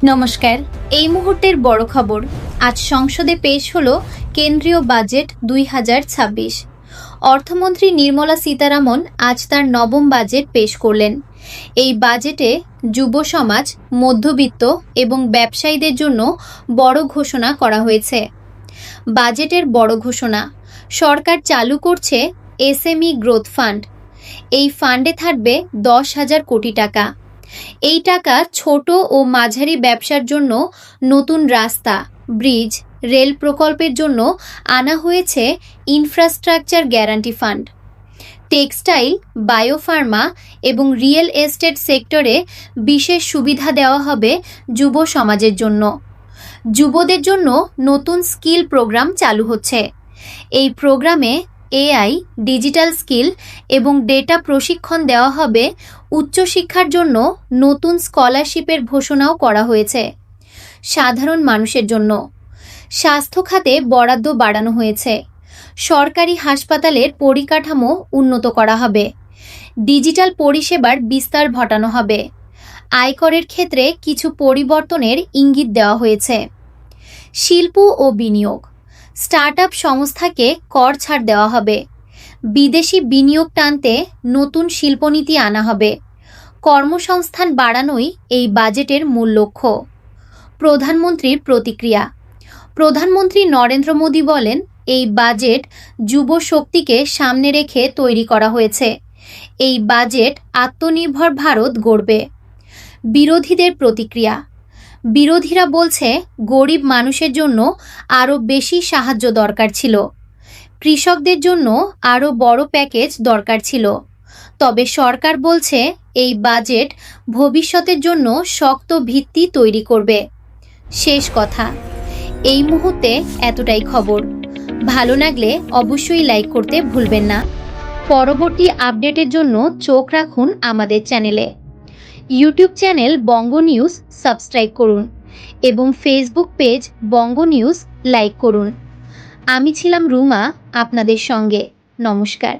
নমস্কার। এই মুহূর্তের বড় খবর। আজ সংসদে পেশ হলো কেন্দ্রীয় বাজেট 2026। অর্থমন্ত্রী নির্মলা সীতারামন আজ তার নবম বাজেট পেশ করলেন। এই বাজেটে যুব সমাজ, মধ্যবিত্ত এবং ব্যবসায়ীদের জন্য বড় ঘোষণা করা হয়েছে। বাজেটের বড় ঘোষণা, সরকার চালু করছে এসএমই গ্রোথ ফান্ড। এই ফান্ডে থাকবে 10,000 কোটি টাকা। এই টাকা ছোট ও মাঝারি ব্যবসার জন্য নতুন রাস্তা, ব্রিজ, রেল প্রকল্পের জন্য আনা হয়েছে infrastructure guarantee fund. Textile, biopharma এবং রিয়েল এস্টেট সেক্টরে বিশেষ সুবিধা দেওয়া হবে যুব সমাজের জন্য। যুবদের জন্য নতুন স্কিল প্রোগ্রাম চালু হচ্ছে। এই প্রোগ্রামে এআই, ডিজিটাল স্কিল এবং ডেটা প্রশিক্ষণ দেওয়া হবে। উচ্চশিক্ষার জন্য নতুন স্কলারশিপের ঘোষণাও করা হয়েছে। সাধারণ মানুষের জন্য স্বাস্থ্য খাতে বরাদ্দ বাড়ানো হয়েছে। সরকারি হাসপাতালের পরিকাঠামো উন্নত করা হবে। ডিজিটাল পরিষেবার বিস্তার ঘটানো হবে। আয়করের ক্ষেত্রে কিছু পরিবর্তনের ইঙ্গিত দেওয়া হয়েছে। শিল্প ও বিনিয়োগ, স্টার্টআপ সংস্থাকে কর ছাড় দেওয়া হবে। বিদেশি বিনিয়োগ টানতে নতুন শিল্পনীতি আনা হবে। কর্মসংস্থান বাড়ানোই এই বাজেটের মূল লক্ষ্য। প্রধানমন্ত্রীর প্রতিক্রিয়া। প্রধানমন্ত্রী নরেন্দ্র মোদী বলেন, এই বাজেট যুব শক্তিকে সামনে রেখে তৈরি করা হয়েছে। এই বাজেট আত্মনির্ভর ভারত গড়বে। বিরোধীদের প্রতিক্রিয়া। বিরোধীরা বলছে, গরিব মানুষের জন্য আরও বেশি সাহায্য দরকার ছিল। কৃষকদের জন্য আরও বড় প্যাকেজ দরকার ছিল। তবে সরকার বলছে, এই বাজেট ভবিষ্যতের জন্য শক্ত ভিত্তি তৈরি করবে। শেষ কথা, এই মুহূর্তে এতটাই খবর। ভালো লাগলে অবশ্যই লাইক করতে ভুলবেন না। পরবর্তী আপডেটের জন্য চোখ রাখুন আমাদের চ্যানেলে। ইউটিউব চ্যানেল বঙ্গ নিউজ সাবস্ক্রাইব করুন এবং ফেসবুক পেজ বঙ্গ নিউজ লাইক করুন। আমি ছিলাম রুমা আপনাদের সঙ্গে। নমস্কার।